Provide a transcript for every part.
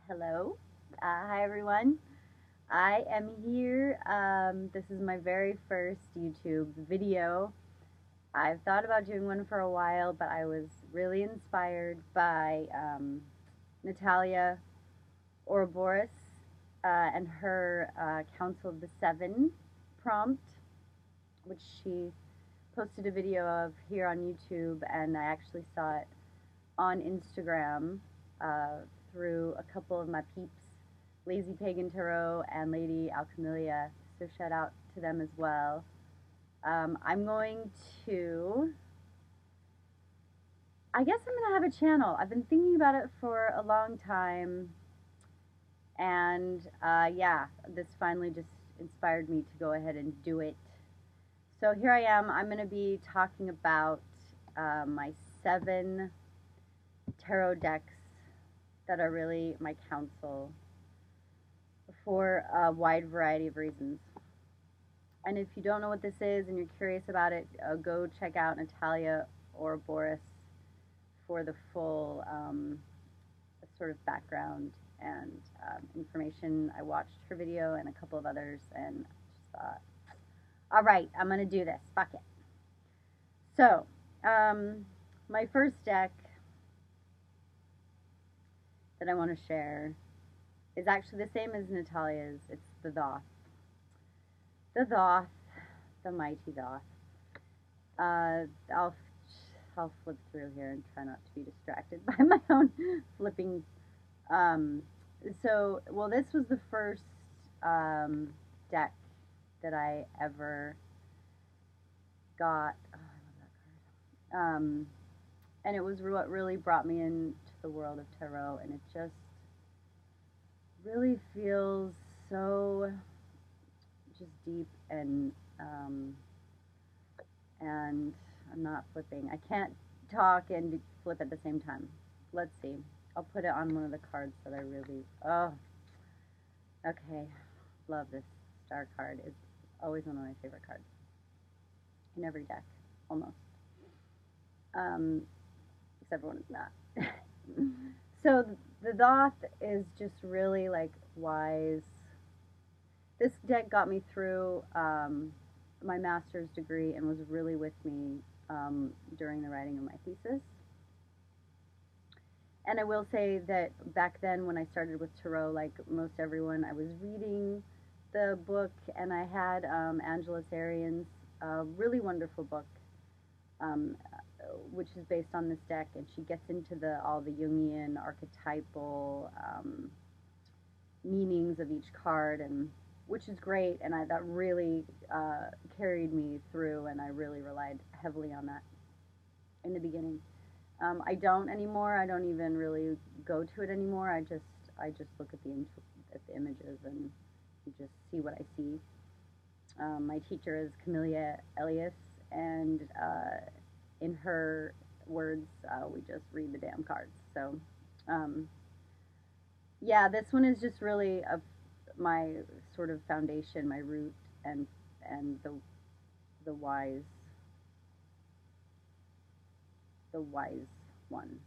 Hello. Hi, everyone. I am here. This is my very first YouTube video. I've thought about doing one for a while, but I was really inspired by Natalia Ouroboros and her Council of the Seven prompt, which she posted a video of here on YouTube, and I actually saw it on Instagram uh, through a couple of my peeps, Lazy Pagan Tarot and Lady Alchemilia. So shout out to them as well. I'm going to, I guess I'm going to have a channel. I've been thinking about it for a long time. And yeah, this finally just inspired me to go ahead and do it. So here I am. I'm going to be talking about my 7 tarot decks that are really my counsel for a wide variety of reasons. And if you don't know what this is and you're curious about it, go check out Natalia Ouroboros for the full sort of background and information. I watched her video and a couple of others and just thought, all right, I'm going to do this. Fuck it. So, my first deck that I want to share is actually the same as Natalia's. It's the Thoth. The Thoth, the mighty Thoth. I'll flip through here and try not to be distracted by my own flipping. Well, this was the first deck that I ever got. Oh, I love that card. And it was what really brought me into the world of tarot, and it just really feels so just deep and I'm not flipping. I can't talk and flip at the same time. Let's see. I'll put it on one of the cards that I really, okay. Love this star card. It's always one of my favorite cards in every deck, almost. Except for when it's not. So the Thoth is just really like wise. This deck got me through my master's degree and was really with me during the writing of my thesis. And I will say that back then when I started with tarot, like most everyone, I was reading the book, and I had Angela Sarian's really wonderful book, which is based on this deck, and she gets into all the Jungian archetypal meanings of each card, and which is great, and that really carried me through, and I really relied heavily on that in the beginning. I don't anymore. I don't even really go to it anymore. I just look at the images and just see what I see. My teacher is Camelia Elias, and in her words, we just read the damn cards. So, yeah, this one is just really my sort of foundation, my root, and the wise one.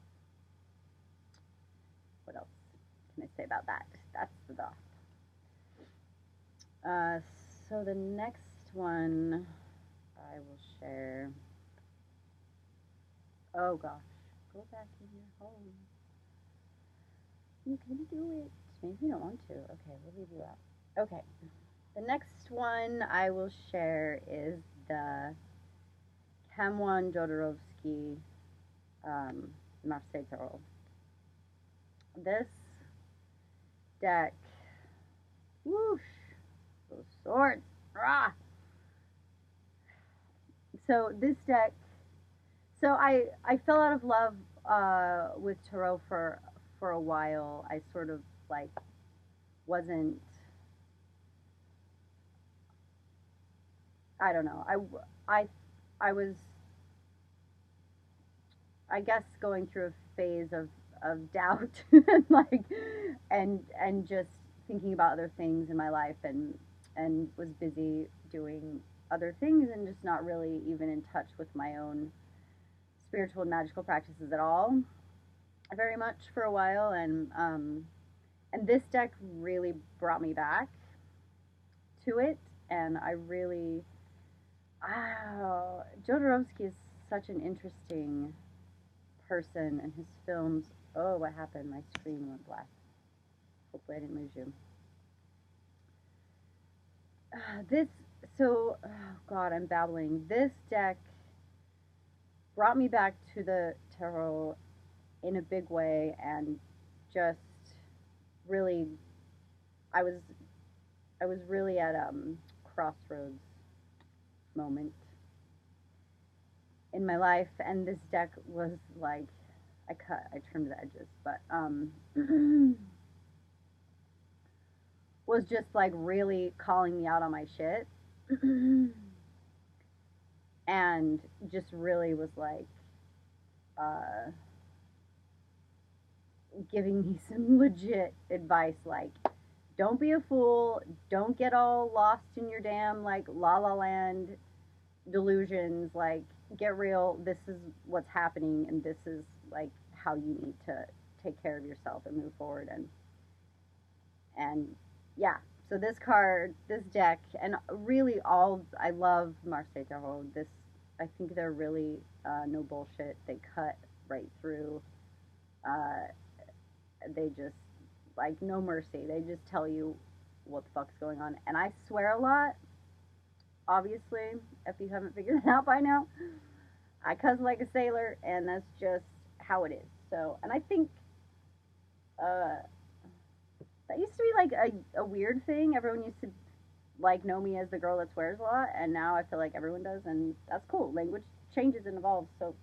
What else can I say about that? That's the Thoth. So the next one I will share. Oh gosh, go back in your home. You can do it. Maybe you don't want to. Okay, we'll leave you out. Okay, the next one I will share is the Camoin-Jodorowsky Marseille Tarot. This deck, whoosh, those swords, rah. So this deck, so I fell out of love with tarot for a while. I sort of like wasn't, I don't know, I was, I guess, going through a phase of doubt like and just thinking about other things in my life, and was busy doing other things and just not really even in touch with my own spiritual and magical practices at all very much for a while. And And this deck really brought me back to it, and I really, wow, Jodorowsky is such an interesting person, and his films. Oh, what happened? My screen went black. Hopefully, I didn't lose you. This, so, oh God, I'm babbling. This deck brought me back to the tarot in a big way, and just really, I was, I was really at crossroads moment in my life, and this deck was like, I trimmed the edges, but was just like really calling me out on my shit. And just really was like uh, giving me some legit advice, like don't be a fool, don't get all lost in your damn like la la land delusions, like get real, this is what's happening, and this is like how you need to take care of yourself and move forward. And yeah, so this card, this deck, and really all, I love Marseille Tarot. This, I think they're really no bullshit. They cut right through. Uh, they just, like, no mercy. They just tell you what the fuck's going on. And I swear a lot, obviously, if you haven't figured it out by now. I cuss like a sailor, and that's just how it is. So, and I think uh, that used to be like a weird thing. Everyone used to like know me as the girl that swears a lot, and now I feel like everyone does, and that's cool. Language changes and evolves, so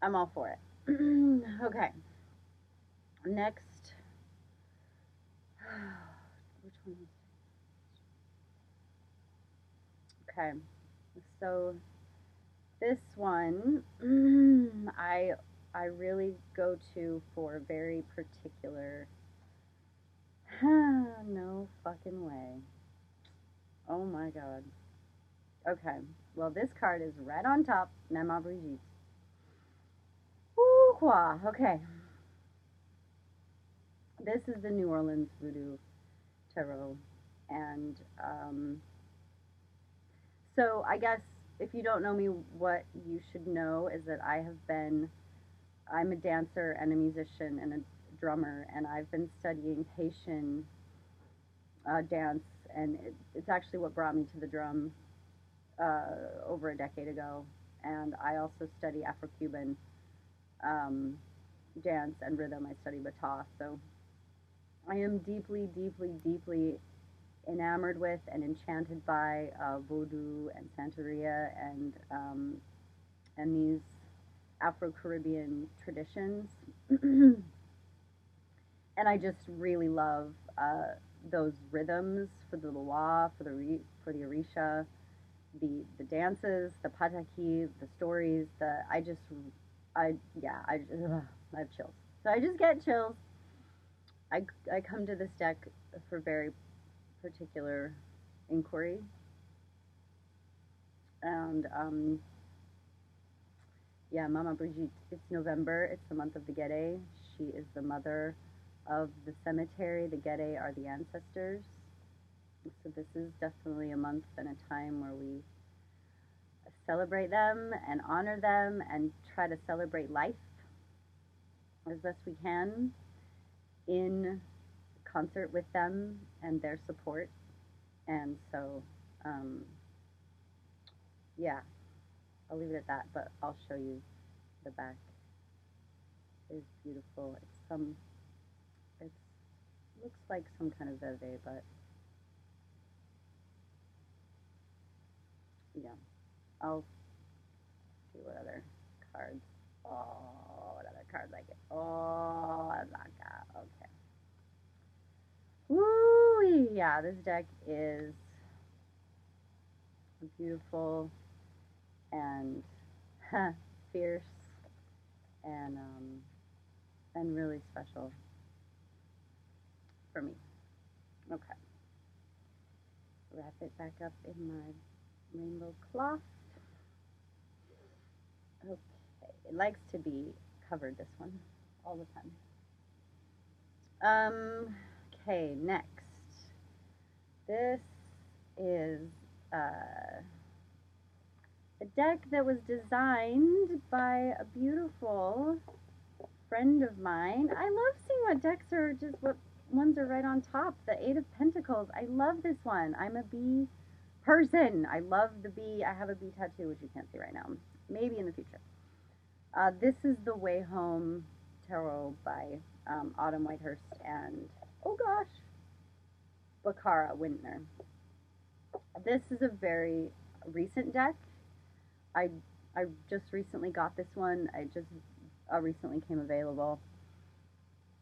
I'm all for it. Okay, next. Which one? Okay, so this one, I really go to for a very particular. No fucking way. Oh my god. Okay. Well, this card is right on top. Nama Brigitte. Woo qua. Okay. This is the New Orleans Voodoo Tarot. And so I guess if you don't know me, what you should know is that I'm a dancer and a musician and a drummer, and I've been studying Haitian dance, and it's actually what brought me to the drum over a decade ago. And I also study Afro-Cuban um, dance and rhythm. I study Thoth. So I am deeply, deeply, deeply enamored with and enchanted by Voodoo and Santeria and these Afro-Caribbean traditions. And I just really love those rhythms for the Loa, for the Orisha, the dances, the pataki, the stories. I have chills. So I just get chills. I come to this deck for very particular inquiry, and yeah, Mama Brigitte. It's November. It's the month of the Gede. She is the mother of the cemetery. The Gede are the ancestors. So this is definitely a month and a time where we celebrate them and honor them and try to celebrate life as best we can in concert with them and their support. And so, yeah, I'll leave it at that, but I'll show you the back. It's beautiful. It looks like some kind of veve, but yeah, I'll see what other cards. Oh, what other cards I get? Oh, Alaka. Okay. Woo! Yeah, this deck is beautiful and fierce and really special for me. Okay, wrap it back up in my rainbow cloth. Okay, it likes to be covered, this one, all the time. Okay, next. This is uh, a deck that was designed by a beautiful friend of mine. I love seeing what decks are just what ones are right on top. The Eight of Pentacles. I love this one. I'm a bee person. I love the bee. I have a bee tattoo, which you can't see right now. Maybe in the future. This is The Way Home Tarot by Autumn Whitehurst and, oh gosh, Bakara Wintner. This is a very recent deck. I I just recently got this one. I just recently came available.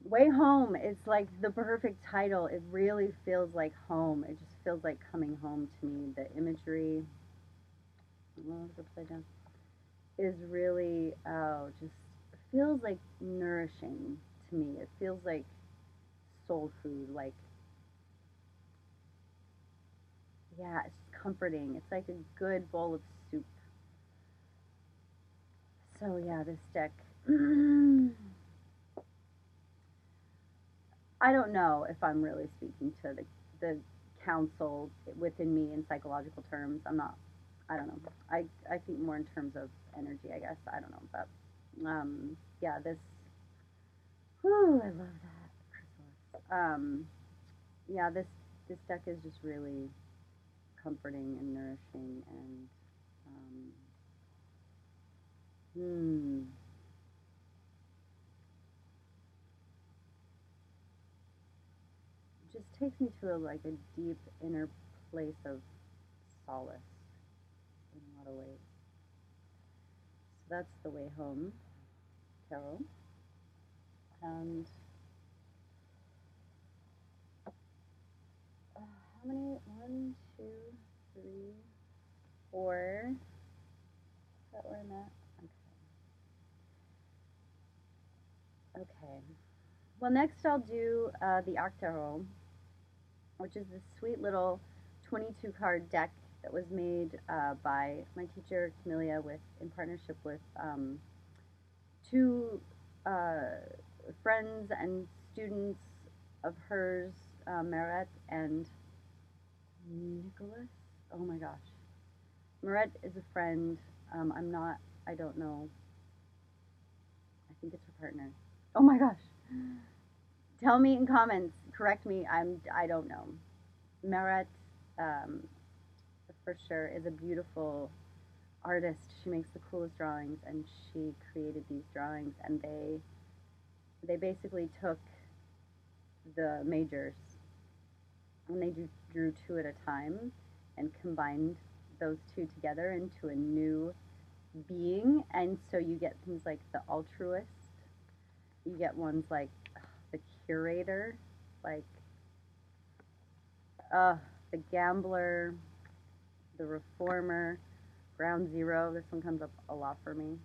Way Home is like the perfect title. It really feels like home. It just feels like coming home to me. The imagery, oh, upside down, is really just feels like nourishing to me. It feels like soul food. Like, yeah, it's comforting. It's like a good bowl of soup. So yeah, this deck. I don't know if I'm really speaking to the counsel within me in psychological terms. I'm not. I don't know. I think more in terms of energy. I guess I don't know, but yeah, this. Whew, I love that chrysalis. Yeah, this deck is just really comforting and nourishing and hmm. Just takes me to like a deep inner place of solace in a lot of ways. So that's The Way Home Tarot. And how many? One, two, three, four. Is that where I'm at? Okay. Okay. Well, next I'll do the Octo Rome, which is this sweet little 22 card deck that was made by my teacher Camelia in partnership with two friends and students of hers, Maret and Nicholas. Oh my gosh. Maret is a friend. I'm not, I don't know. I think it's her partner. Oh my gosh. Tell me in comments. Correct me. I don't know. Maret, um, for sure, is a beautiful artist. She makes the coolest drawings, and she created these drawings, and they basically took the majors and they drew two at a time and combined those two together into a new being. And so you get things like the altruist, you get ones like the curator, like uh, the gambler, the reformer, ground zero. This one comes up a lot for me.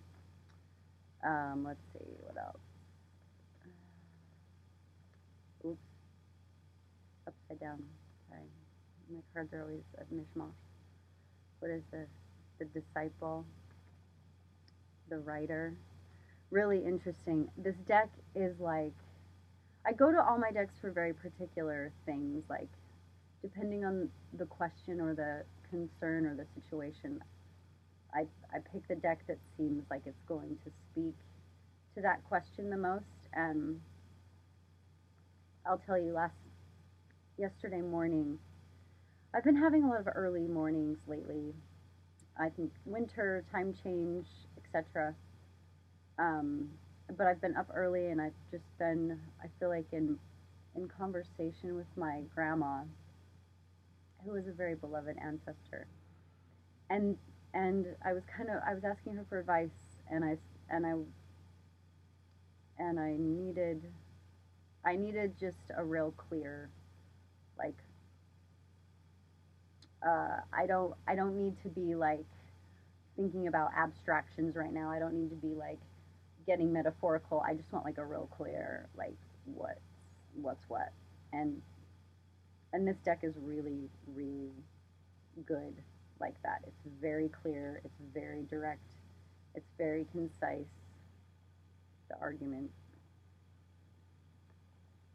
Let's see, what else? Oops, upside down. Sorry, my cards are always a mishmash. What is this? The disciple, the writer. Really interesting. This deck is like, I go to all my decks for very particular things, like depending on the question or the concern or the situation, I pick the deck that seems like it's going to speak to that question the most. And I'll tell you, yesterday morning, I've been having a lot of early mornings lately. I think winter, time change, etc. But I've been up early and I've just been, I feel like in conversation with my grandma, who was a very beloved ancestor. And I was asking her for advice, and and I and I needed just a real clear, like, I don't need to be like thinking about abstractions right now. I don't need to be like getting metaphorical. I just want like a real clear, like, what's what. And this deck is really, really good like that. It's very clear, it's very direct, it's very concise. The argument,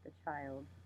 the the child.